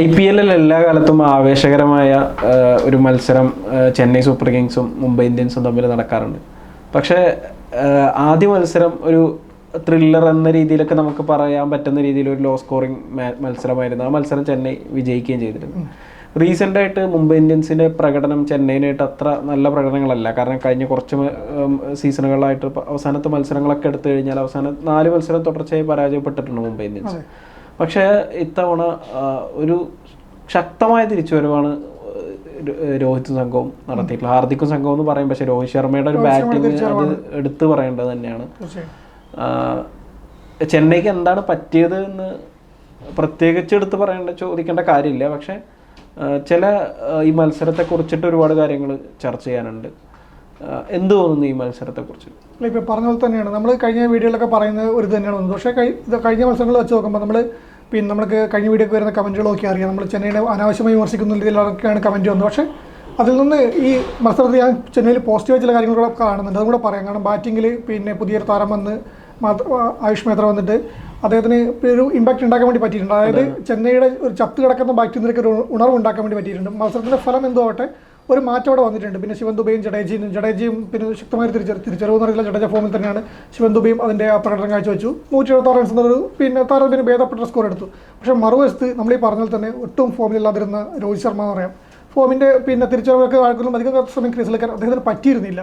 IPL എല്ലാ കാലത്തും ആവേശകരമായ ഒരു മത്സരം ചെന്നൈ സൂപ്പർ കിങ്സും മുംബൈ ഇന്ത്യൻസും തമ്മിൽ നടക്കാറുണ്ട്. പക്ഷേ ആദ്യ മത്സരം ഒരു ത്രില്ലർ എന്ന രീതിയിലൊക്കെ നമുക്ക് പറയാൻ പറ്റുന്ന രീതിയിൽ ഒരു ലോ സ്കോറിംഗ് മത്സരമായിരുന്നു. ആ മത്സരം ചെന്നൈ വിജയിക്കുകയും ചെയ്തിരുന്നു. റീസെൻ്റായിട്ട് മുംബൈ ഇന്ത്യൻസിൻ്റെ പ്രകടനം ചെന്നൈനായിട്ട് അത്ര നല്ല പ്രകടനങ്ങളല്ല. കാരണം കഴിഞ്ഞ കുറച്ച് സീസണുകളായിട്ട് അവസാനത്തെ മത്സരങ്ങളൊക്കെ എടുത്തു കഴിഞ്ഞാൽ അവസാനം 4 മത്സരം തുടർച്ചയായി പരാജയപ്പെട്ടിട്ടുണ്ട് മുംബൈ ഇന്ത്യൻസ്. പക്ഷേ ഇത്തവണ ഒരു ശക്തമായ തിരിച്ചുവരവാണ് രോഹിത് സംഘവും നടത്തിയിട്ടുള്ളത്. ഹാർദിക്കും സംഘവും എന്ന് പറയും, പക്ഷേ രോഹിത് ശർമ്മയുടെ ഒരു ബാറ്റിംഗ് അത് എടുത്തു പറയേണ്ടത് തന്നെയാണ്. ചെന്നൈക്ക് എന്താണ് പറ്റിയത് എന്ന് പ്രത്യേകിച്ച് എടുത്ത് ചോദിക്കേണ്ട കാര്യമില്ല. പക്ഷേ ചില ഈ മത്സരത്തെ കുറിച്ചിട്ട് ഒരുപാട് കാര്യങ്ങൾ ചർച്ച ചെയ്യാനുണ്ട്. എന്ത് തോന്നുന്നു ഈ മത്സരത്തെ കുറിച്ച്? ഇപ്പോൾ പറഞ്ഞ പോലെ തന്നെയാണ് നമ്മൾ കഴിഞ്ഞ വീഡിയോയിലൊക്കെ പറയുന്നത് ഒരു തന്നെയാണ് തോന്നുന്നത്. പക്ഷേ കഴിഞ്ഞ മത്സരങ്ങൾ വെച്ച് നോക്കുമ്പോൾ നമുക്ക് കഴിഞ്ഞ വീഡിയോക്ക് വരുന്ന കമൻറ്റുകളൊക്കെ അറിയാം. നമ്മൾ ചെന്നൈനെ അനാവശ്യമായി വിമർശിക്കുന്ന രീതിയിലൊക്കെയാണ് കമൻറ്റ് വന്നത്. പക്ഷേ അതിൽ നിന്ന് ഈ മത്സരത്തിൽ ഞാൻ ചെന്നൈയിൽ പോസിറ്റീവായ ചില കാര്യങ്ങളൊക്കെ കാണുന്നുണ്ട്. അതും കൂടെ പറയാം. കാരണം ബാറ്റിങ്ങിൽ പുതിയൊരു താരം വന്ന് ആയുഷ് മേത്ര വന്നിട്ട് അദ്ദേഹത്തിന് ഒരു ഇമ്പാക്റ്റ് ഉണ്ടാക്കാൻ വേണ്ടി പറ്റിയിട്ടുണ്ട്. അതായത് ചെന്നൈയുടെ ഒരു ചത്ത് കിടക്കുന്ന ബാറ്റിൽ നിന്നൊക്കെ ഒരു ഉണർവ് ഉണ്ടാക്കാൻ വേണ്ടി പറ്റിയിട്ടുണ്ട്. മത്സരത്തിൻ്റെ ഫലം എന്തോ ആവട്ടെ ഒരു മാറ്റം അവിടെ വന്നിട്ടുണ്ട്. പിന്നെ ശിവൻ ദുബൈയും ജഡേജയും പിന്നെ ശക്തമായ തിരിച്ചറിവെന്ന് അറിയില്ല. ജഡേജ ഫോമിൽ തന്നെയാണ്. ശിവൻ ദുബൈയും അതിൻ്റെ ആ പ്രകടനം കാഴ്ചവെച്ചു. 176 റൺസ് എന്നൊരു താരത്തിന് ഭേദപ്പെട്ട സ്കോർ എടുത്തു. പക്ഷേ മറുവശത്ത് നമ്മൾ ഈ പറഞ്ഞാൽ തന്നെ ഒട്ടും ഫോമിലില്ലാതിരുന്ന രോഹിത് ശർമ്മ എന്ന് പറയാം. ഫോമിൻ്റെ തിരിച്ചറിവൊക്കെ ആൾക്കാരും അധികം സമയം ക്രീസിലേക്ക് അദ്ദേഹത്തിന് പറ്റിയിരുന്നില്ല.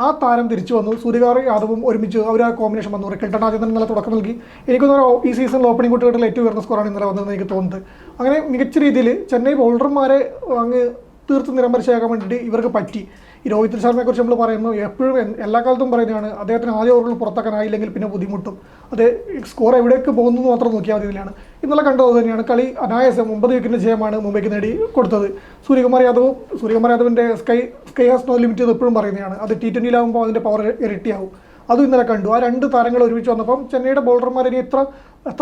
ആ താരം തിരിച്ചു വന്നു. സൂര്യകുമാർ യാദവും ഒരുമിച്ച് അവർ ആ കോമ്പിനേഷൻ വന്നു. റിക്കിൾട്ടൺ ആദ്യം തന്നെ നല്ല തുടക്കം നൽകി. എനിക്കൊന്നും ഈ സീസണിൽ ഓപ്പണിംഗ് കൂട്ടുകെട്ടിൽ ഏറ്റവും ഉയർന്ന സ്കോറാണ് ഇന്നലെ വന്നതെന്ന് എനിക്ക് തോന്നുന്നത്. അങ്ങനെ മികച്ച രീതിയിൽ ചെന്നൈ ബൗളർമാരെ അങ്ങ് തീർത്തും നിരംബരശയാക്കാൻ വേണ്ടിയിട്ട് ഇവർക്ക് പറ്റി. ഈ രോഹിത് ശർമ്മയെക്കുറിച്ച് നമ്മൾ പറയുമ്പോൾ എപ്പോഴും എല്ലാ കാലത്തും പറയുന്നതാണ് അദ്ദേഹത്തിന് ആദ്യ ഓവറുകൾ പുറത്താക്കാനായില്ലെങ്കിൽ പിന്നെ ബുദ്ധിമുട്ടും. അത് സ്കോർ എവിടേക്ക് പോകുന്നു മാത്രം നോക്കിയാൽ മതി. ഇതിലാണ് ഇന്നലെ കണ്ടത് തന്നെയാണ്. കളി അനായാസം 9 വിക്കറ്റിൻ്റെ ജയമാണ് മുംബൈക്ക് നേടി കൊടുത്തത്. സൂര്യകുമാർ യാദവിൻ്റെ സ്കൈ ഹാസ് നോ ലിമിറ്റ് എന്ന് എപ്പോഴും പറയുന്നതാണ്. അത് T20 അതിൻ്റെ പവർ ഇരട്ടിയാവും. അതും ഇന്നലെ കണ്ടു. ആ 2 താരങ്ങൾ ഒരുമിച്ച് വന്നപ്പം ചെന്നൈയുടെ ബൗളർമാർ ഇനി എത്ര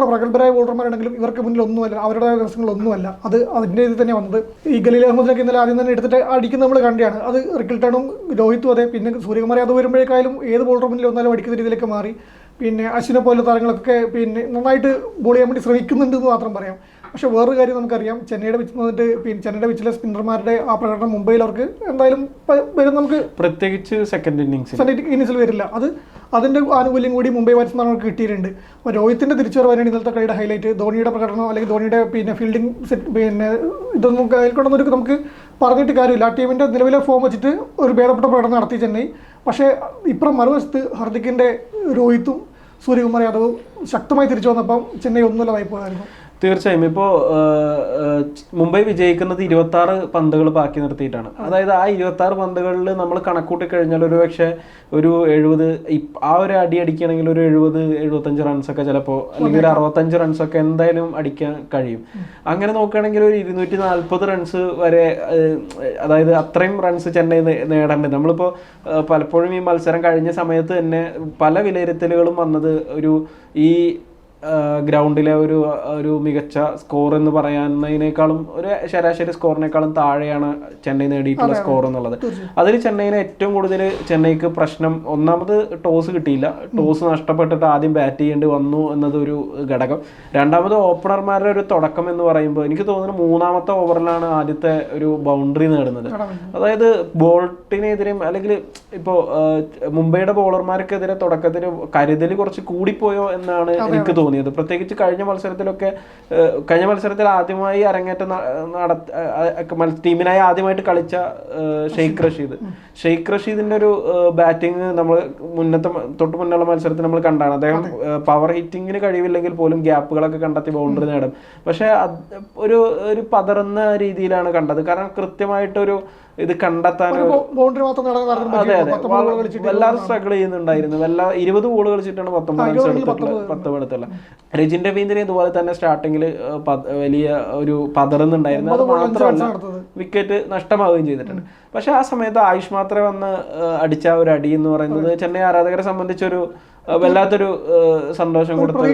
പ്രഗത്ഭരായ ബൗളർമാരുണ്ടെങ്കിലും ഇവർക്ക് മുന്നിൽ ഒന്നുമല്ല, അവരുടെ ദിവസങ്ങളൊന്നുമല്ല. അതിൻ്റെ ഇത് തന്നെ വന്നത്. ഈ ഖലീൽ അഹമ്മദിനൊക്കെ ഇന്നലെ ആദ്യം തന്നെ എടുത്തിട്ട് അടിക്കുന്ന നമ്മൾ കണ്ടിയാണ്. അത് റിക്കിൾട്ടണും രോഹിത്തും അതെ. പിന്നെ സൂര്യകുമാർ യാദവ് വരുമ്പോഴേക്കായാലും ഏത് ബൗളർ മുന്നിൽ ഒന്നാലും അടിക്കുന്ന രീതിയിലേക്ക് മാറി. പിന്നെ അശ്വിനെ പോലുള്ള താരങ്ങളൊക്കെ പിന്നെ നന്നായിട്ട് ബോൾ ചെയ്യാൻ വേണ്ടി ശ്രമിക്കുന്നുണ്ട് എന്ന് മാത്രം പറയാം. പക്ഷേ വേറൊരു കാര്യം നമുക്കറിയാം, ചെന്നൈയുടെ ചെന്നൈയുടെ പിച്ചിലെ സ്പിന്നർമാരുടെ ആ പ്രകടനം മുംബൈയിൽ അവർക്ക് എന്തായാലും വരും. നമുക്ക് പ്രത്യേകിച്ച് സെക്കൻഡ് ഇന്നിങ്സിൽ വരില്ല. അതിൻ്റെ ആനുകൂല്യം കൂടി മുംബൈ ബാറ്റ്സ്മാർക്ക് കിട്ടിയിട്ടുണ്ട്. അപ്പോൾ രോഹിത്തിൻ്റെ തിരിച്ചുവരവാനാണ് ഇന്നലത്തെ കളിയുടെ ഹൈലൈറ്റ്. ധോണിയുടെ പ്രകടനം അല്ലെങ്കിൽ ധോണിയുടെ ഫീൽഡിംഗ് സെറ്റ് ഇതൊന്നും കയ്യിൽക്കൊണ്ടൊന്നും നമുക്ക് പറഞ്ഞിട്ട് കാര്യമില്ല. ആ ടീമിൻ്റെ നിലവിലെ ഫോം വെച്ചിട്ട് ഒരു ഭേദപ്പെട്ട പ്രകടനം നടത്തി ചെന്നൈ. പക്ഷേ ഇപ്പുറം മറുവശത്ത് ഹാർദിക്കിൻ്റെ രോഹിത്തും സൂര്യകുമാർ യാദവും ശക്തമായി തിരിച്ചു വന്നപ്പം ചെന്നൈ ഒന്നുമില്ലാതായി പോയായിരുന്നു. തീർച്ചയായും. ഇപ്പോൾ മുംബൈ വിജയിക്കുന്നത് 26 പന്തുകൾ ബാക്കി നിർത്തിയിട്ടാണ്. അതായത് ആ 26 പന്തുകളിൽ നമ്മൾ കണക്കൂട്ടി കഴിഞ്ഞാൽ ഒരു പക്ഷേ ഒരു 70 ആ ഒരു അടി അടിക്കുകയാണെങ്കിൽ ഒരു 70-75 റൺസൊക്കെ ചിലപ്പോൾ അല്ലെങ്കിൽ ഒരു 65 റൺസൊക്കെ എന്തായാലും അടിക്കാൻ കഴിയും. അങ്ങനെ നോക്കുകയാണെങ്കിൽ ഒരു 240 റൺസ് വരെ, അതായത് അത്രയും റൺസ് ചെന്നൈ നേടേണ്ടത്. നമ്മളിപ്പോൾ പലപ്പോഴും ഈ മത്സരം കഴിഞ്ഞ സമയത്ത് തന്നെ പല വിലയിരുത്തലുകളും വന്നത് ഈ ഗ്രൗണ്ടിലെ ഒരു മികച്ച സ്കോർ എന്ന് പറയുന്നതിനേക്കാളും ഒരു ശരാശരി സ്കോറിനേക്കാളും താഴെയാണ് ചെന്നൈ നേടിയിട്ടുള്ള സ്കോർ എന്നുള്ളത്. അതിൽ ചെന്നൈയിന് ഏറ്റവും കൂടുതൽ ചെന്നൈക്ക് പ്രശ്നം, ഒന്നാമത് ടോസ് കിട്ടിയില്ല. ടോസ് നഷ്ടപ്പെട്ടിട്ട് ആദ്യം ബാറ്റ് ചെയ്യേണ്ടി വന്നു എന്നതൊരു ഘടകം. രണ്ടാമത് ഓപ്പണർമാരുടെ ഒരു തുടക്കം എന്ന് പറയുമ്പോൾ എനിക്ക് തോന്നുന്നു 3ാമത്തെ ഓവറിലാണ് ആദ്യത്തെ ഒരു ബൗണ്ടറി നേടുന്നത്. അതായത് ബോൾട്ടിനെതിരെയും അല്ലെങ്കിൽ ഇപ്പോൾ മുംബൈയുടെ ബോളർമാർക്കെതിരെ തുടക്കത്തിൽ കരുതൽ കുറച്ച് കൂടിപ്പോയോ എന്നാണ് എനിക്ക് തോന്നുന്നത്. പ്രത്യേകിച്ച് കഴിഞ്ഞ മത്സരത്തിൽ ആദ്യമായി അരങ്ങേറ്റം ടീമിനായി ആദ്യമായിട്ട് കളിച്ച ഷെയ്ഖ് റഷീദിന്റെ ഒരു ബാറ്റിംഗ് നമ്മൾ തൊട്ട് മുന്നുള്ള മത്സരത്തിൽ നമ്മൾ കണ്ടാണ്. അദ്ദേഹം പവർ ഹിറ്റിങ്ങിന് കഴിവില്ലെങ്കിൽ പോലും ഗ്യാപ്പുകളൊക്കെ കണ്ടെത്തി ബൗണ്ടറി നേടും. പക്ഷെ ഒരു പതറുന്ന രീതിയിലാണ് കണ്ടത്. കാരണം കൃത്യമായിട്ടൊരു ഇത് കണ്ടെത്താൻ വല്ലാതെ സ്ട്രഗിൾ ചെയ്യുന്നുണ്ടായിരുന്നു. 20 ബോൾ കളിച്ചിട്ടാണ് 19 എടുത്തുള്ള രജിൻ രവീന്ദ്രൻ ഇതുപോലെ തന്നെ സ്റ്റാർട്ടിങ്ങിൽ വലിയ ഒരു പതറുന്നുണ്ടായിരുന്നു. അത് മാത്രമല്ല വിക്കറ്റ് നഷ്ടമാവുകയും ചെയ്തിട്ടുണ്ട്. പക്ഷെ ആ സമയത്ത് ആയുഷ് മാത്രമേ വന്ന് അടിച്ച ഒരു അടി എന്ന് പറയുന്നത് ചെന്നൈ ആരാധകരെ സംബന്ധിച്ചൊരു വല്ലാത്തൊരു സന്തോഷം കൊടുത്തു.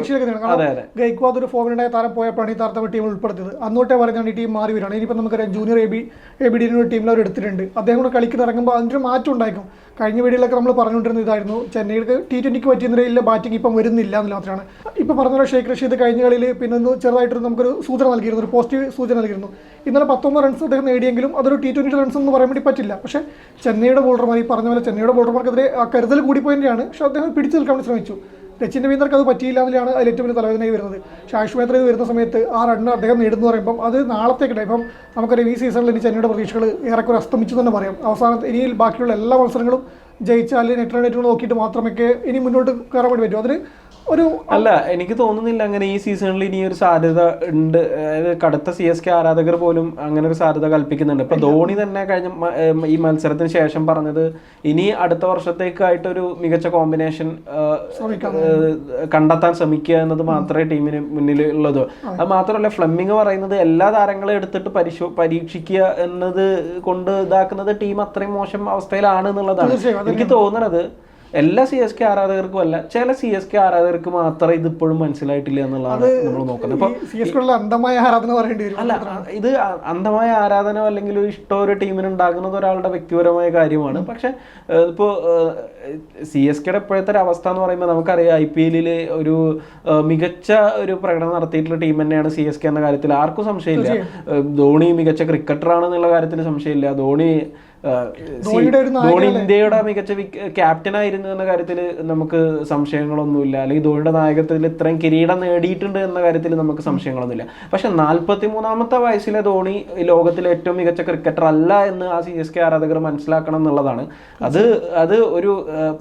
ഗൈക്വാദ് ഒരു ഫോമിലുണ്ടായ താരം പോയപ്പോഴാണ് ഈ താരത്തെ ടീം ഉൾപ്പെടുത്തിയത്. അന്നോട്ടേ പറഞ്ഞാണ് ഈ ടീം മാറി വരികയാണ്. ഇനിയിപ്പോൾ നമുക്കറിയാം ജൂനിയർ എ ബി ഡി ടീമിൽ അവർ എടുത്തിട്ടുണ്ട്. അദ്ദേഹം കൂടെ കളിക്കുന്ന ഇറങ്ങുമ്പോൾ അതിൻ്റെ ഒരു മാറ്റം ഉണ്ടായിരിക്കും. കഴിഞ്ഞ വീഡിയോയിലൊക്കെ നമ്മൾ പറഞ്ഞുകൊണ്ടിരുന്ന ഇതായിരുന്നു, ചെന്നൈക്ക് T20ക്ക് പറ്റിയ നിലയിലെ ബാറ്റിംഗ് ഇപ്പം വരുന്നില്ല എന്നുള്ള മാത്രമാണ്. ഇപ്പോൾ പറഞ്ഞ പോലെ ഷെയ്ഖ് റഷീദ് കഴിഞ്ഞ കളിയിൽ പിന്നെ ഒന്ന് ചെറുതായിട്ട് നമുക്കൊരു സൂചന നൽകിയിരുന്നു, ഒരു പോസിറ്റീവ് സൂചന നൽകിയിരുന്നു. ഇന്നലെ 19 റൺസ് അദ്ദേഹം നേടിയെങ്കിലും അതൊരു T20 റൺസ് എന്ന് പറയാൻ വേണ്ടി പറ്റില്ല. പക്ഷേ ചെന്നൈയുടെ ബോളർമാർ, ഈ പറഞ്ഞ പോലെ ചെന്നൈയുടെ ബോളർമാർക്കെതിരെ ആ കരുതൽ കൂടിപ്പോയതിൻ്റെയാണ്. പക്ഷേ അദ്ദേഹം പിടിച്ചു നിൽക്കാൻ വേണ്ടി ശ്രമിച്ചു. രച്ചിൻ രവീന്ദ്രക്ക് അത് പറ്റിയില്ല എന്നതിലാണ് അതിൽ ഏറ്റവും വലിയ തലവേദനയായി വരുന്നത്. പക്ഷേ ആയുഷ് മേത്ര വരുന്ന സമയത്ത് ആ റണ്ണ് അദ്ദേഹം നേടുന്നു പറയുമ്പം അത് നാളത്തേക്കില്ല. ഇപ്പം നമുക്കറിയാം ഈ സീസണിൽ ഇനി ചെന്നൈയുടെ പ്രതീക്ഷകൾ ഏറെക്കുറെ അസ്തമിച്ചു തന്നെ പറയാം. അവസാനത്തെ ഇനിയിൽ ബാക്കിയുള്ള എല്ലാ മത്സരങ്ങളും ജയിച്ചാൽ നെറ്റ് റൺ നോക്കിയിട്ട് മാത്രമേ ഇനി മുന്നോട്ട് കയറാൻ വേണ്ടി പറ്റൂ. അതിന് ഒരു അല്ല, എനിക്ക് തോന്നുന്നില്ല അങ്ങനെ ഈ സീസണിൽ ഇനി ഒരു സാധ്യത ഉണ്ട്. അതായത് കടുത്ത CSK ആരാധകർ പോലും അങ്ങനെ ഒരു സാധ്യത കൽപ്പിക്കുന്നുണ്ട്. ഇപ്പൊ ധോണി തന്നെ കഴിഞ്ഞ ഈ മത്സരത്തിന് ശേഷം പറഞ്ഞത് ഇനി അടുത്ത വർഷത്തേക്കായിട്ടൊരു മികച്ച കോമ്പിനേഷൻ കണ്ടെത്താൻ ശ്രമിക്കുക എന്നത് മാത്രമേ ടീമിന് മുന്നിലുള്ളൂ. അത് മാത്രമല്ല, ഫ്ലെമിംഗ് പറയുന്നത് എല്ലാ താരങ്ങളെയും എടുത്തിട്ട് പരീക്ഷിക്കുക എന്നത് കൊണ്ട് ഇതാക്കുന്നത് ടീം അത്രയും മോശം അവസ്ഥയിലാണ് എന്നുള്ളതാണ്. എനിക്ക് തോന്നുന്നത് എല്ലാ CSK ആരാധകർക്കും അല്ല, ചില CSK ആരാധകർക്ക് മാത്രമേ ഇത് ഇപ്പോഴും മനസ്സിലായിട്ടില്ല എന്നുള്ളതാണ് നമ്മൾ നോക്കുന്നത്. അന്ധമായ ആരാധന പറയേണ്ടി വരും. അല്ല, ഇത് അന്ധമായ ആരാധന അല്ലെങ്കിൽ ഒരു ഇഷ്ടം ഒരു ടീമിന് ഉണ്ടാകുന്നത് ഒരാളുടെ വ്യക്തിപരമായ കാര്യമാണ്. പക്ഷെ ഇപ്പോൾ CSKയുടെ ഇപ്പോഴത്തെ ഒരു അവസ്ഥ എന്ന് പറയുമ്പോൾ നമുക്കറിയാം, IPL ഒരു മികച്ച ഒരു പ്രകടനം നടത്തിയിട്ടുള്ള ടീം തന്നെയാണ് CSK എന്ന കാര്യത്തിൽ ആർക്കും സംശയമില്ല. ധോണി മികച്ച ക്രിക്കറ്ററാണെന്നുള്ള കാര്യത്തിൽ സംശയമില്ല. ധോണി ഇന്ത്യയുടെ മികച്ച ക്യാപ്റ്റൻ ആയിരുന്നു എന്ന കാര്യത്തിൽ നമുക്ക് സംശയങ്ങളൊന്നുമില്ല. അല്ലെങ്കിൽ ധോണിയുടെ നായകത്വത്തിൽ ഇത്രയും കിരീടം നേടിയിട്ടുണ്ട് എന്ന കാര്യത്തിൽ നമുക്ക് സംശയങ്ങളൊന്നുമില്ല. പക്ഷെ 43-ാമത്തെ വയസ്സിലെ ധോണി ലോകത്തിലെ ഏറ്റവും മികച്ച ക്രിക്കറ്റർ അല്ല എന്ന് ആ CSK ആരാധകർ മനസ്സിലാക്കണം എന്നുള്ളതാണ്. അത് ഒരു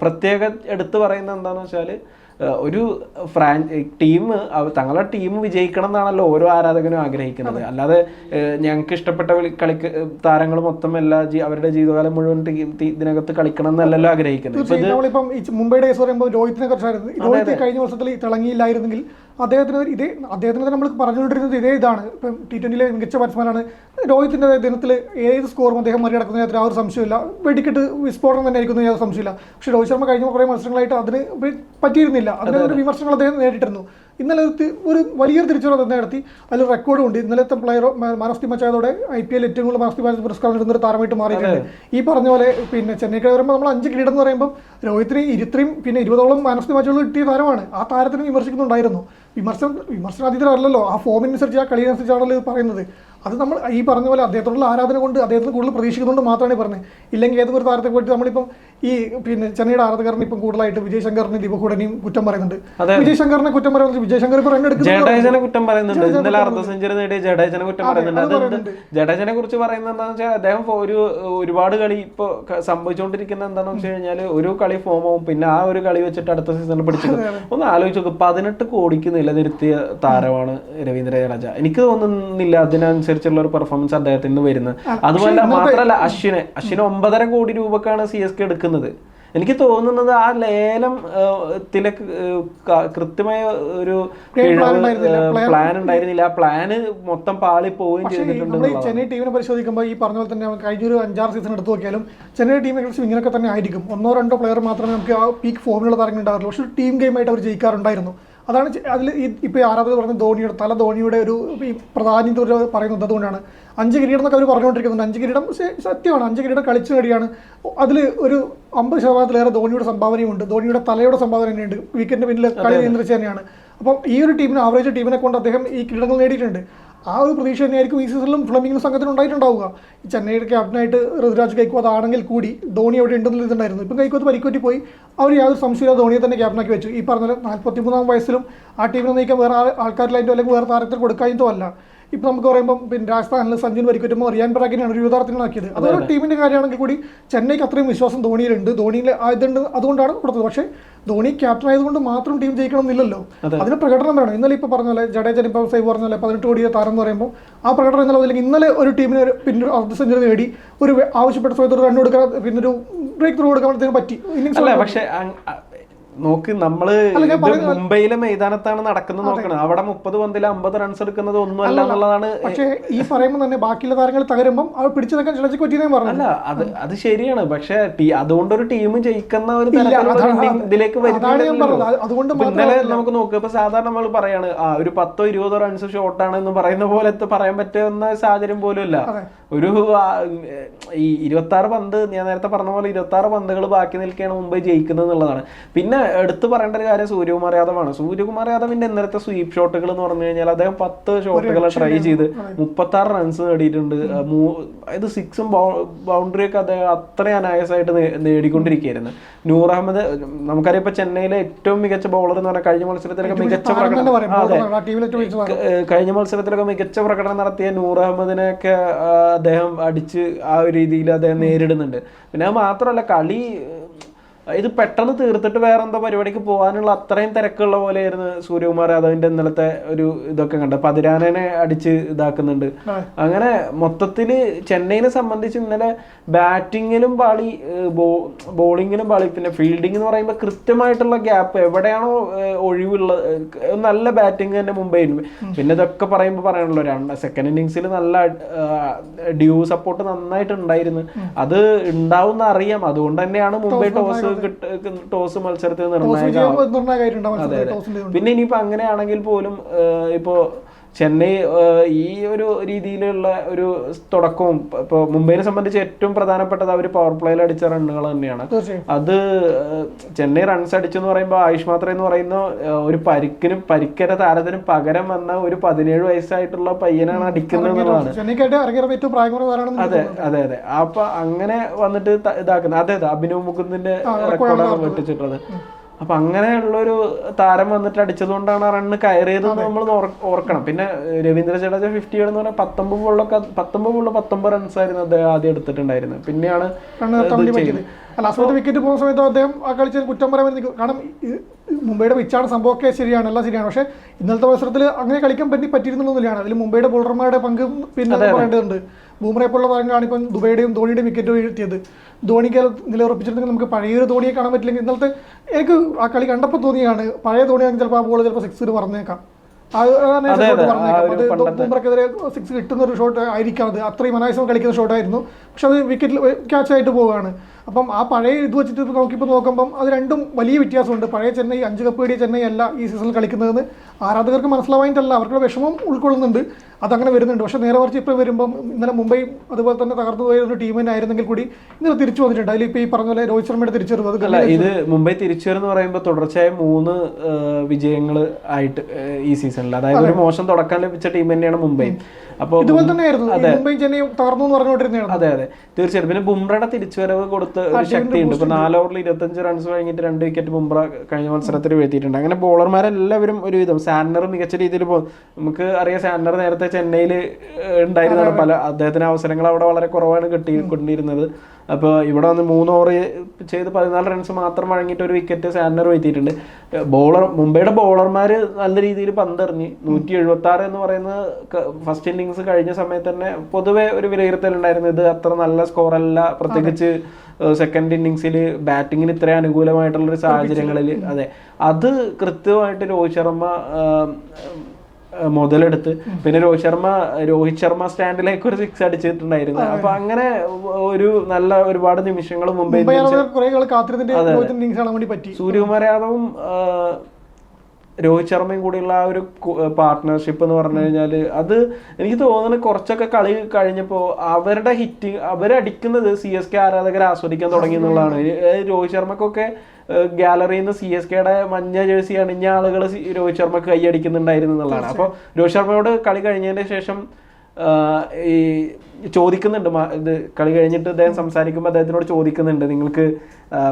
പ്രത്യേക എടുത്തു പറയുന്നത് എന്താണെന്ന് വെച്ചാൽ, ഒരു ടീം തങ്ങളുടെ ടീം വിജയിക്കണം എന്നാണല്ലോ ഓരോ ആരാധകനും ആഗ്രഹിക്കുന്നത്. അല്ലാതെ ഞങ്ങൾക്ക് ഇഷ്ടപ്പെട്ട താരങ്ങൾ മൊത്തം അവരുടെ ജീവിതകാലം മുഴുവൻ ഇതിനകത്ത് കളിക്കണം എന്നല്ലല്ലോ ആഗ്രഹിക്കുന്നത്. നമ്മളിപ്പം മുംബൈയുടെ കേസ് പറയുമ്പോൾ രോഹിത്തിനെ കുറിച്ചായിരുന്നു. രോഹിത് കഴിഞ്ഞ വർഷത്തിൽ തിളങ്ങിയില്ലായിരുന്നെങ്കിൽ അദ്ദേഹത്തിന് നമ്മൾ പറഞ്ഞുകൊണ്ടിരുന്നത് ഇതേ ഇതാണ്. ഇപ്പം T20 മികച്ച ബാറ്റ്സ്മാനാണ്. രോഹിത്തിൻ്റെ ദിനത്തിൽ ഏത് സ്കോറും അദ്ദേഹം മറികടക്കുന്നതിനകത്ത് ആ ഒരു സംശയമില്ല. വെടിക്കെട്ട് വിസ്ഫോടനം തന്നെ ആയിരിക്കുന്ന യാതൊരു സംശയമില്ല. പക്ഷേ രോഹിത് ശർമ്മ കഴിഞ്ഞ കുറേ മത്സരങ്ങളായിട്ട് അതിന് പറ്റിയിരുന്നില്ല. അതിനൊരു വിമർശനങ്ങൾ അദ്ദേഹം നേരിട്ടിരുന്നു. ഇന്നലെ ഒരു വലിയൊരു തിരിച്ചുവരവ് അദ്ദേഹം നടത്തി. അതിൽ റെക്കോർഡും ഉണ്ട്. ഇന്നലത്തെ മാൻ ഓഫ് ദി മാച്ച് ആയതോടെ IPL ഏറ്റവും കൂടുതൽ മാൻ ഓഫ് ദി മാച്ച് പുരസ്കാരം നേടുന്ന ഒരു താരമായിട്ട് മാറിയിട്ടുണ്ട്. ഈ പറഞ്ഞ പോലെ പിന്നെ ചെന്നൈക്ക് വരുമ്പോൾ നമ്മൾ 5 കിരീടം എന്ന് പറയുമ്പോൾ രോഹിത്തിന് 20ഓളം മാൻ ഓഫ് ദി മാച്ചുകൾ കിട്ടിയ താരമാണ്. ആ താരത്തിന് വിമർശിക്കുന്നുണ്ടായിരുന്നു. വിമർശനാതീതരല്ലല്ലോ, ആ ഫോമിനനുസരിച്ച് ആ കളിയനുസരിച്ചാണല്ലോ ഇത് പറയുന്നത്. അത് നമ്മൾ ഈ പറഞ്ഞ പോലെ അദ്ദേഹത്തോടുള്ള ആരാധന കൊണ്ട് അദ്ദേഹത്തിന് കൂടുതൽ പ്രതീക്ഷിക്കുന്നുണ്ട് മാത്രമാണ് പറഞ്ഞത്. ഇല്ലെങ്കിൽ ഏതൊരു താരത്തെ പോയിട്ട് നമ്മളിപ്പം ഈ പിന്നെ ചെന്നൈയുടെ ആരാധകരനെ ഇപ്പം കൂടുതലായിട്ട് വിജയ് ശങ്കറിനെ ദീപകൂടനെയും കുറ്റം പറയുന്നുണ്ട്. വിജയ് ശങ്കറിനെ കുറ്റം പറയുന്നത് വിജയ് ശങ്കർ ഇപ്പൊ റൺ എടുക്കുന്നത് ജഡേജനെ കുറ്റം പറയുന്നുണ്ട്. ഇന്നലെ അർദ്ധ സെഞ്ചുറി നേടിയ ജഡേജനെ കുറ്റം പറയുന്നുണ്ട്. ജഡേജനെ കുറിച്ച് പറയുന്നത് എന്താണെന്ന് വെച്ചാൽ, അദ്ദേഹം ഒരുപാട് കളി ഇപ്പോൾ സംഭവിച്ചുകൊണ്ടിരിക്കുന്നത് എന്താണെന്ന് വെച്ച് കഴിഞ്ഞാൽ, ഒരു കളി ഫോം ആവും, പിന്നെ ആ ഒരു കളി വെച്ചിട്ട് അടുത്ത സീസണിൽ പിടിച്ചത്. ഒന്ന് ആലോചിച്ച് നോക്കും, 18 കോടിക്ക് നിലനിർത്തിയ താരമാണ് രവീന്ദ്ര ജഡേജ. എനിക്ക് തോന്നുന്നില്ല അതിനനുസരിച്ചുള്ള ഒരു പെർഫോമൻസ് അദ്ദേഹത്തിന് വരുന്നത്. അതുപോലെ മാത്രമല്ല, അശ്വിന് 9.5 കോടി രൂപക്കാണ് CSK എടുക്കുന്നത്. എനിക്ക് തോന്നുന്നത് ആ ലേലത്തിലെ കൃത്യമായ ഒരു പ്ലാൻ ഉണ്ടായിരുന്നില്ല. ആ പ്ലാന് മൊത്തം പാളി പോവുകയും ചെയ്തിട്ടുണ്ട്. ചെന്നൈ ടീമിനെ പരിശോധിക്കുമ്പോൾ ഈ പറഞ്ഞ പോലെ തന്നെ കഴിഞ്ഞൊരു 5-6 സീസൺ എടുത്തു നോക്കിയാലും ചെന്നൈ ടീം ഏകദേശം ഇങ്ങനെയൊക്കെ തന്നെ ആയിരിക്കും. 1-2 പ്ലെയർ മാത്രമേ നമുക്ക് ആ പീക്ക് ഫോമിലുള്ള താരങ്ങൾ ഉണ്ടാവുള്ളൂ. പക്ഷേ ടീം ഗെയിമായിട്ട് അവർ ജയിക്കാറുണ്ടായിരുന്നു. അതാണ് അതിൽ ഇപ്പോൾ ആരാധകർ പറഞ്ഞ ധോണിയുടെ ഒരു പ്രാധാന്യത പറയുന്നത്. അതുകൊണ്ടാണ് 5 കിരീടം എന്നൊക്കെ അവർ പറഞ്ഞുകൊണ്ടിരിക്കുന്നുണ്ട്. 5 കിരീടം സത്യമാണ്. 5 കിരീടം കളിച്ചു നേടിയാണ്. അതിൽ ഒരു 50% ധോണിയുടെ സംഭാവനയുണ്ട്. ധോണിയുടെ തലയുടെ സംഭാവന തന്നെയുണ്ട്. വിക്കറ്റിന് പിന്നിൽ കളി നിയന്ത്രിച്ച് തന്നെയാണ്. അപ്പം ഈ ഒരു ടീമിന്, ആവറേജ് ടീമിനെ കൊണ്ട് അദ്ദേഹം ഈ കിരീടങ്ങൾ നേടിയിട്ടുണ്ട്. ആ ഒരു പ്രതീക്ഷ തന്നെയായിരിക്കും ഈ സീസണിലും ഫ്ലെമിംഗ് സംഘത്തിന് ഉണ്ടായിട്ടുണ്ടാവുക. ഈ ചെന്നൈയുടെ ക്യാപ്റ്റനായിട്ട് ഋതുരാജ് ഗൈക്വാദ് ആണെങ്കിൽ കൂടി ധോണി അവിടെ ഉണ്ടെന്നുള്ള ഇതുണ്ടായിരുന്നു. ഇപ്പം ഗൈക്വാദ് പരിക്കുപറ്റി പോയി. അവർ യാതൊരു സംശയമില്ല ധോണിയെ തന്നെ ക്യാപ്റ്റനാക്കി വെച്ചു. ഈ പറഞ്ഞ 43-ാം വയസ്സിലും ആ ടീമിനെ നയിക്കാൻ വേറെ ആൾക്കാരിലായിട്ടോ അല്ലെങ്കിൽ വേറെ താരത്തിൽ കൊടുക്കാനോ അല്ല. ഇപ്പം നമുക്ക് പറയുമ്പോൾ പിന്നെ രാജസ്ഥാനിൽ സഞ്ജുവിന് പരിക്കുമ്പോൾ റിയാൻ പരാഗിനെയാണ് ഒരു യുവതാരത്തിനാക്കിയത്. അതൊരു ടീമിൻ്റെ കാര്യമാണെങ്കിൽ കൂടി ചെന്നൈക്ക് അത്രയും വിശ്വാസം ധോണിയിലുണ്ട്. ധോണിയിൽ ഇതുണ്ട്, അതുകൊണ്ടാണ് കൊടുത്തത്. പക്ഷേ ധോണി ക്യാപ്റ്റൻ ആയതുകൊണ്ട് മാത്രം ടീം ജയിക്കണം എന്നില്ലല്ലോ. അതിന് പ്രകടനം വേണം. ഇന്നലെ ഇപ്പോൾ പറഞ്ഞ പോലെ ജഡേജൻ ഇപ്പോൾ സേവ് പറഞ്ഞ പോലെ 18 കോടിയുടെ താരം എന്ന് പറയുമ്പോൾ ആ പ്രകടനം ഇന്നലെ അല്ലെങ്കിൽ ഇന്നലെ ഒരു ടീമിന് പിന്നെ അർദ്ധ സെഞ്ചുറി നേടി ഒരു ആവശ്യപ്പെട്ട സമയത്ത് ഒരു റൺ കൊടുക്കാൻ പിന്നെ ഒരു ബ്രേക്ക് ത്രൂ കൊടുക്കാൻ പറ്റി. അല്ല, പക്ഷേ നോക്ക് നമ്മള് മുംബൈയിലെ മൈതാനത്താണ് നടക്കുന്നത് നോക്കണം. അവിടെ 30 പന്തിൽ 50 റൺസ് എടുക്കുന്നത് ഒന്നുമല്ല എന്നുള്ളതാണ്. പക്ഷേ ഈ പറയുമ്പോൾ തന്നെ ബാക്കിയുള്ള താരങ്ങൾ തകരുമ്പോൾ അവർ പിടിച്ചു നിൽക്കാൻ ചിലർക്ക് പറ്റിയെന്നേ പറഞ്ഞു. അല്ല അത് ശരിയാണ്. പക്ഷെ അതുകൊണ്ടൊരു ടീം ജയിക്കുന്ന ഒരു ഇതിലേക്ക് ഇന്നലെ നമുക്ക് നോക്കുക. ഇപ്പൊ സാധാരണ നമ്മൾ പറയാണ് ഒരു 10-20 റൺസ് ഷോട്ടാണ് എന്ന് പറയുന്ന പോലെ പറയാൻ പറ്റുന്ന സാഹചര്യം പോലും ഇല്ല. ഒരു ഈ 26 പന്ത് ഞാൻ നേരത്തെ പറഞ്ഞ പോലെ 26 പന്തുകൾ ബാക്കി നിൽക്കുകയാണ് മുംബൈ ജയിക്കുന്നത് എന്നുള്ളതാണ്. പിന്നെ എടുത്തു പറയേണ്ട ഒരു കാര്യം സൂര്യകുമാർ യാദവാണ്. സൂര്യകുമാർ യാദവിന്റെ ഇന്നലത്തെ സ്വീപ് ഷോട്ടുകൾ എന്ന് പറഞ്ഞു കഴിഞ്ഞാൽ അദ്ദേഹം 10 ഷോട്ടുകൾ ട്രൈ ചെയ്ത് 36 റൺസ് നേടിയിട്ടുണ്ട്. അതായത് 6ഉം ബൗണ്ടറിയൊക്കെ അദ്ദേഹം അത്ര അനായാസമായിട്ട് നേടിക്കൊണ്ടിരിക്കുകയായിരുന്നു. നൂർ അഹമ്മദ് നമുക്കറിയാം ഇപ്പൊ ചെന്നൈയിലെ ഏറ്റവും മികച്ച ബൗളർ എന്ന് പറഞ്ഞാൽ കഴിഞ്ഞ മത്സരത്തിലൊക്കെ മികച്ച പ്രകടനം നടത്തിയ നൂർ അഹമ്മദിനെയൊക്കെ അദ്ദേഹം അടിച്ച് ആ ഒരു രീതിയിൽ അദ്ദേഹം നേരിടുന്നുണ്ട്. പിന്നെ അത് മാത്രമല്ല കളി ഇത് പെട്ടെന്ന് തീർത്തിട്ട് വേറെ എന്തോ പരിപാടിക്ക് പോകാനുള്ള അത്രയും തിരക്കുള്ള പോലെയായിരുന്നു സൂര്യകുമാർ യാദവിന്റെ ഇന്നലത്തെ ഒരു ഇതൊക്കെ കണ്ടത്. പതിരാനെ അടിച്ച് ഇതാക്കുന്നുണ്ട്. അങ്ങനെ മൊത്തത്തില് ചെന്നൈനെ സംബന്ധിച്ച് ഇന്നലെ ബാറ്റിങ്ങിലും പാളി, ബോളിങ്ങിലും പാളി, പിന്നെ ഫീൽഡിംഗ് എന്ന് പറയുമ്പോൾ കൃത്യമായിട്ടുള്ള ഗ്യാപ്പ് എവിടെയാണോ ഒഴിവുള്ളത് നല്ല ബാറ്റിംഗ് തന്നെ മുംബൈയിൽ. പിന്നെ ഇതൊക്കെ പറയുമ്പോൾ പറയാനുള്ളൂ സെക്കൻഡ് ഇന്നിങ്സിൽ നല്ല ഡ്യൂ സപ്പോർട്ട് നന്നായിട്ട് ഉണ്ടായിരുന്നു. അത് ഉണ്ടാവും അറിയാം. അതുകൊണ്ട് തന്നെയാണ് മുംബൈ ടോസ് മത്സരത്തിൽ നിർണായകമാവും. പിന്നെ ഇനിയിപ്പോ അങ്ങനെയാണെങ്കിൽ പോലും ഇപ്പോ ചെന്നൈ ഈ ഒരു രീതിയിലുള്ള ഒരു തുടക്കവും ഇപ്പൊ മുംബൈനെ സംബന്ധിച്ച് ഏറ്റവും പ്രധാനപ്പെട്ടത് അവർ പവർ പ്ലേയിൽ അടിച്ച റണ്ണുകൾ തന്നെയാണ്. അത് ചെന്നൈ റൺസ് അടിച്ചെന്ന് പറയുമ്പോൾ ആയുഷ് മാത്ര എന്ന് പറയുന്ന ഒരു പരിക്കേറ്റ താരത്തിന് പകരം വന്ന ഒരു 17 വയസ്സായിട്ടുള്ള പയ്യനാണ് അടിക്കുന്നത് എന്നുള്ളതാണ്. അതെ അതെ അതെ. അപ്പൊ അങ്ങനെ വന്നിട്ട് ഇതാക്കുന്നത് അതെ അഭിനവ് മുകുന്ദിന്റെ റെക്കോർഡാണ് വെട്ടിച്ചിട്ടുള്ളത്. അപ്പൊ അങ്ങനെയുള്ളൊരു താരം വന്നിട്ട് അടിച്ചത് കൊണ്ടാണ് ആ റണ്ണ് കയറിയത് നമ്മൾ ഓർക്കണം. പിന്നെ രവീന്ദ്ര ജഡേജ 50 എന്ന് പറഞ്ഞാൽ 19 റൺസ് ആയിരുന്നു അദ്ദേഹം ആദ്യം എടുത്തിട്ടുണ്ടായിരുന്നത്. പിന്നെയാണ് വിക്കറ്റ് പോകുന്ന സമയത്ത് അദ്ദേഹം ആ കളിച്ച് കുറ്റം പറയാൻ വേണ്ടി നിൽക്കും. കാരണം മുംബൈയുടെ പിച്ചാണ് സംഭവമൊക്കെ ശരിയാണ്, എല്ലാം ശരിയാണ്. പക്ഷേ ഇന്നലത്തെ മത്സരത്തിൽ അങ്ങനെ കളിക്കാൻ പറ്റിയിരുന്നുള്ളതാണ്. അതിൽ മുംബൈയുടെ ബോളർമാരുടെ പങ്ക് പിന്നെ പറയേണ്ടതുണ്ട്. ബൂമറയെ പോലുള്ള താരങ്ങളാണ് ഇപ്പം ദുബൈയുടെയും ധോണിയുടെയും വിക്കറ്റ് വീഴ്ത്തിയത്. ധോണിക്ക് നിലയുറപ്പിച്ചിട്ടുണ്ടെങ്കിൽ നമുക്ക് പഴയൊരു ധോണിയെ കാണാൻ പറ്റില്ലെങ്കിൽ ഇന്നലത്തെ എനിക്ക് ആ കളി കണ്ടപ്പോൾ തോന്നിയാണ് പഴയ ധോണിയാണെങ്കിൽ ചിലപ്പോൾ ആ ബോൾ ചിലപ്പോൾ 6 പറഞ്ഞേക്കാം. ബൂമറക്കെതിരെ 6 കിട്ടുന്ന ഒരു ഷോട്ട് ആയിരിക്കാം. അത് അത്രയും അനായാസം കളിക്കുന്ന ഷോട്ടായിരുന്നു. പക്ഷെ അത് വിക്കറ്റിൽ ക്യാച്ചായിട്ട് പോവുകയാണ്. അപ്പം ആ പഴയ ഇത് വെച്ചിട്ട് നമുക്കിപ്പോൾ നോക്കുമ്പം അത് രണ്ടും വലിയ വ്യത്യാസമുണ്ട്. പഴയ ചെന്നൈ 5 കപ്പ് നേടിയ ചെന്നൈ അല്ല ഈ സീസണിൽ കളിക്കുന്നതെന്ന് ആരാധകർക്ക് മനസ്സിലാവായിട്ടല്ല, അവർക്കുള്ള വിഷമം ഉൾക്കൊള്ളുന്നുണ്ട്, അതങ്ങനെ വരുന്നുണ്ട്. പക്ഷേ നേരെ മറിച്ച് ഇപ്പോൾ വരുമ്പം ഇന്നലെ മുംബൈ അതുപോലെ തന്നെ തകർന്നു പോയ ഒരു ടീം തന്നെ ആയിരുന്നെങ്കിൽ കൂടി ഇന്നലെ തിരിച്ചു വന്നിട്ടുണ്ട്. അതിലിപ്പോൾ ഈ പറഞ്ഞ പോലെ രോഹിത് ശർമ്മയുടെ തിരിച്ചുവരവ് അല്ല, ഇത് മുംബൈ തിരിച്ചുവരെന്ന് പറയുമ്പോൾ തുടർച്ചയായ 3 വിജയങ്ങൾ ആയിട്ട് ഈ സീസണിൽ, അതായത് ഒരു മോശം തുടക്കം ലഭിച്ച ടീം തന്നെയാണ് മുംബൈ. അപ്പോൾ ഇതുപോലെ തന്നെയായിരുന്നു മുംബൈ ചെന്നൈ തകർന്നു എന്ന് പറഞ്ഞുകൊണ്ടിരുന്നതാണ്. അതെ അതെ തീർച്ചയായിട്ടും. പിന്നെ ബുംറയുടെ തിരിച്ചുവരവ് കൊടുത്ത് ഒരു ശക്തിയുണ്ട്. ഇപ്പൊ 4 ഓവറിൽ 25 റൺസ് കഴിഞ്ഞിട്ട് 2 വിക്കറ്റ് ബുംറ കഴിഞ്ഞ മത്സരത്തിൽ വീഴ്ത്തിയിട്ടുണ്ട്. അങ്ങനെ ബോളർമാരെല്ലാവരും ഒരുവിധം സാന്നർ മികച്ച രീതിയിൽ നമുക്ക് അറിയാം. സാന്നർ നേരത്തെ ചെന്നൈയിൽ ഉണ്ടായിരുന്നതാണ്. പല അദ്ദേഹത്തിന് അവസരങ്ങൾ അവിടെ വളരെ കുറവാണ് കിട്ടിക്കൊണ്ടിരുന്നത്. അപ്പോൾ ഇവിടെ വന്ന് 3 ഓവർ ചെയ്ത് 14 റൺസ് മാത്രം വഴങ്ങിയിട്ട് ഒരു വിക്കറ്റ് സാന്നർ വീഴ്ത്തിയിട്ടുണ്ട്. മുംബൈയുടെ ബോളർമാർ നല്ല രീതിയിൽ പന്തെറിഞ്ഞ് 176 എന്ന് പറയുന്നത് ഫസ്റ്റ് ഇന്നിങ്സ് കഴിഞ്ഞ സമയത്ത് തന്നെ പൊതുവെ ഒരു വിലയിരുത്തലുണ്ടായിരുന്നു. ഇത് അത്ര നല്ല സ്കോറല്ല, പ്രത്യേകിച്ച് സെക്കൻഡ് ഇന്നിങ്സിൽ ബാറ്റിങ്ങിന് ഇത്ര അനുകൂലമായിട്ടുള്ളൊരു സാഹചര്യങ്ങളിൽ. അതെ, അത് കൃത്യമായിട്ട് രോഹിത് ശർമ്മ മുതലെടുത്ത് പിന്നെ രോഹിത് ശർമ്മ സ്റ്റാൻഡിലേക്ക് ഒരു 6 അടിച്ചിട്ടുണ്ടായിരുന്നു. അപ്പൊ അങ്ങനെ ഒരു നല്ല ഒരുപാട് നിമിഷങ്ങൾ മുംബൈ സൂര്യകുമാർ യാദവും രോഹിത് ശർമ്മയും കൂടിയുള്ള ആ ഒരു പാർട്ട്ണർഷിപ്പ് എന്ന് പറഞ്ഞു കഴിഞ്ഞാൽ അത് എനിക്ക് തോന്നുന്നു കുറച്ചൊക്കെ കളി കഴിഞ്ഞപ്പോൾ അവരുടെ ഹിറ്റിങ് അവരടിക്കുന്നത് CSK ആരാധകർ ആസ്വദിക്കാൻ തുടങ്ങി എന്നുള്ളതാണ്. രോഹിത് ശർമ്മക്കൊക്കെ ഗാലറിയിൽ നിന്ന് CSKയുടെ മഞ്ഞ ജേഴ്സി അണിഞ്ഞ ആളുകൾ രോഹിത് ശർമ്മക്ക് കൈയടിക്കുന്നുണ്ടായിരുന്നു എന്നുള്ളതാണ്. അപ്പോൾ രോഹിത് ശർമ്മയോട് കളി കഴിഞ്ഞതിന് ശേഷം ഈ ചോദിക്കുന്നുണ്ട്, ഇത് കളി കഴിഞ്ഞിട്ട് അദ്ദേഹം സംസാരിക്കുമ്പോൾ അദ്ദേഹത്തിനോട് ചോദിക്കുന്നുണ്ട്, നിങ്ങൾക്ക്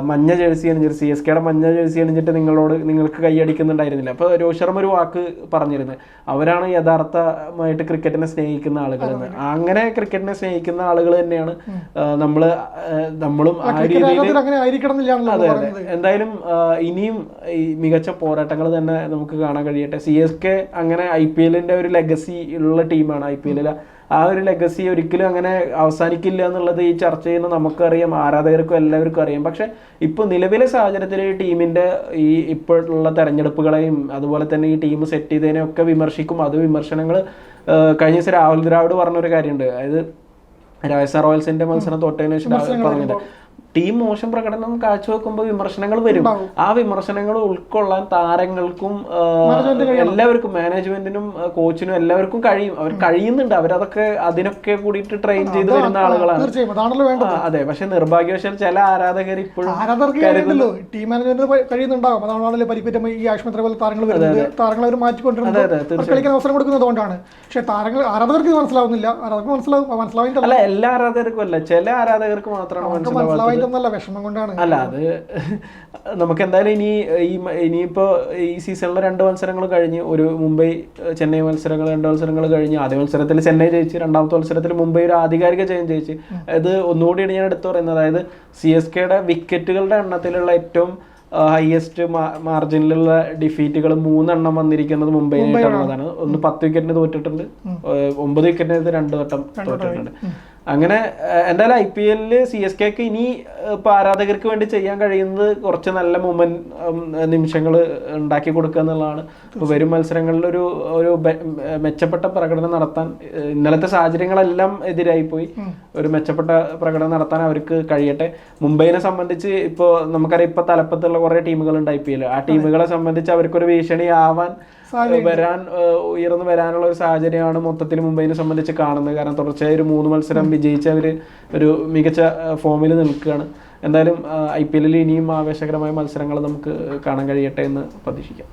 മഞ്ഞ ജേഴ്സി അണിഞ്ഞിട്ട് CSKയുടെ മഞ്ഞ ജേഴ്സി അണിഞ്ഞിട്ട് നിങ്ങൾക്ക് കൈയടിക്കുന്നുണ്ടായിരുന്നില്ല. അപ്പോൾ രോഹിത് ശർമ്മ ഒരു വാക്ക് പറഞ്ഞിരുന്നത്, അവരാണ് യഥാർത്ഥമായിട്ട് ക്രിക്കറ്റിനെ സ്നേഹിക്കുന്ന ആളുകൾ എന്ന്. അങ്ങനെ ക്രിക്കറ്റിനെ സ്നേഹിക്കുന്ന ആളുകൾ തന്നെയാണ് നമ്മളും ആ രീതിയിൽ. അതെ അതെ. എന്തായാലും ഇനിയും ഈ മികച്ച പോരാട്ടങ്ങൾ തന്നെ നമുക്ക് കാണാൻ കഴിയട്ടെ. CSK അങ്ങനെ IPL ഒരു ലെഗസി ഉള്ള ടീമാണ്. IPL ആ ഒരു ലെഗസി ഒരിക്കലും അങ്ങനെ അവസാനിക്കില്ല എന്നുള്ളത് ഈ ചർച്ച ചെയ്യുന്ന നമുക്കറിയാം, ആരാധകർക്കും എല്ലാവർക്കും അറിയാം. പക്ഷെ ഇപ്പോൾ നിലവിലെ സാഹചര്യത്തിൽ ഈ ടീമിന്റെ ഈ ഇപ്പോഴുള്ള തെരഞ്ഞെടുപ്പുകളെയും അതുപോലെ തന്നെ ഈ ടീം സെറ്റ് ചെയ്തതിനെയും ഒക്കെ വിമർശിക്കും. അത് വിമർശനങ്ങൾ കഴിഞ്ഞ ദിവസം രാഹുൽ ദ്രാവിഡ് പറഞ്ഞൊരു കാര്യമുണ്ട്. അതായത് രാജസ്ഥാൻ റോയൽസിന്റെ മത്സരം തോറ്റതിന് ശേഷം പറഞ്ഞിട്ട് ടീം മോശം പ്രകടനം കാഴ്ചവെക്കുമ്പോൾ വിമർശനങ്ങൾ വരും. ആ വിമർശനങ്ങൾ ഉൾക്കൊള്ളാൻ താരങ്ങൾക്കും എല്ലാവർക്കും, മാനേജ്മെന്റിനും കോച്ചിനും എല്ലാവർക്കും കഴിയും. അവർ കഴിയുന്നുണ്ട്. അവരതൊക്കെ അതിനൊക്കെ കൂടിയിട്ട് ട്രെയിൻ ചെയ്ത് വരുന്ന ആളുകളാണ്. അതെ, പക്ഷെ നിർഭാഗ്യവശാൽ ചില ആരാധകർ ഇപ്പോഴും ടീം മാനേജ്മെന്റ് കഴിയുന്നുണ്ടാവും. അതാണല്ലോ പരിപ്പറ്റ ഈ ആശുപത്രി പോലെ താരങ്ങൾ വരുന്നത്, താരങ്ങൾ അവർ മാറ്റിക്കൊണ്ടിരുന്നത് കളിക്കാൻ അവസരം കൊടുക്കുന്നതുകൊണ്ടാണ്. പക്ഷെ താരങ്ങൾ ആരാധകർക്ക് മനസ്സിലാവുന്നില്ല. ആരാധകർക്ക് മനസ്സിലാവില്ല. അല്ല, എല്ലാ ആരാധകർക്കും അല്ല, ചില ആരാധകർക്ക് മാത്രമാണ് മനസ്സിലാവുന്നത്. വിഷമം കൊണ്ടാണ്. അല്ല, അത് നമുക്ക് എന്തായാലും ഇനിയിപ്പോ ഈ സീസണിലെ 2 മത്സരങ്ങൾ കഴിഞ്ഞ്, ഒരു മുംബൈ ചെന്നൈ മത്സരങ്ങൾ 2 മത്സരങ്ങൾ കഴിഞ്ഞ്, ആദ്യ മത്സരത്തിൽ ചെന്നൈ ജയിച്ച്, രണ്ടാമത്തെ മത്സരത്തിൽ മുംബൈ ഒരു ആധികാരിക ജയം ജയിച്ച്. അത് ഒന്നുകൂടിയാണ് ഞാൻ എടുത്തു പറയുന്നത്. അതായത് CSKയുടെ വിക്കറ്റുകളുടെ എണ്ണത്തിലുള്ള ഏറ്റവും ഹയസ്റ്റ് മാർജിനിലുള്ള ഡിഫീറ്റുകൾ 3 എണ്ണം വന്നിരിക്കുന്നത് മുംബൈയിലായിട്ടാണ്. ഒന്ന് 10 വിക്കറ്റിന് തോറ്റിട്ടുണ്ട്, 9 വിക്കറ്റിന് 2 വട്ടം തോറ്റിട്ടുണ്ട്. അങ്ങനെ എന്തായാലും IPL CSKക്ക് ഇനി ഇപ്പൊ ആരാധകർക്ക് വേണ്ടി ചെയ്യാൻ കഴിയുന്നത് കുറച്ച് നല്ല നിമിഷങ്ങൾ ഉണ്ടാക്കി കൊടുക്കുക എന്നുള്ളതാണ്. ഇപ്പൊ വരും മത്സരങ്ങളിൽ ഒരു മെച്ചപ്പെട്ട പ്രകടനം നടത്താൻ, ഇന്നലത്തെ സാഹചര്യങ്ങളെല്ലാം എതിരായി പോയി, ഒരു മെച്ചപ്പെട്ട പ്രകടനം നടത്താൻ അവർക്ക് കഴിയട്ടെ. മുംബൈനെ സംബന്ധിച്ച് ഇപ്പോൾ നമുക്കറിയാം, ഇപ്പൊ തലപ്പത്തുള്ള കുറെ ടീമുകളുണ്ട് IPL. ആ ടീമുകളെ സംബന്ധിച്ച് അവർക്കൊരു ഭീഷണിയാവാൻ ഉയർന്നു വരാനുള്ള ഒരു സാഹചര്യമാണ് മൊത്തത്തിൽ മുംബൈനെ സംബന്ധിച്ച് കാണുന്നത്. കാരണം തുടർച്ചയായി ഒരു 3 മത്സരം വിജയിച്ച് അവർ ഒരു മികച്ച ഫോമിൽ നിൽക്കുകയാണ്. എന്തായാലും IPL ഇനിയും ആവേശകരമായ മത്സരങ്ങൾ നമുക്ക് കാണാൻ കഴിയട്ടെ എന്ന് പ്രതീക്ഷിക്കാം.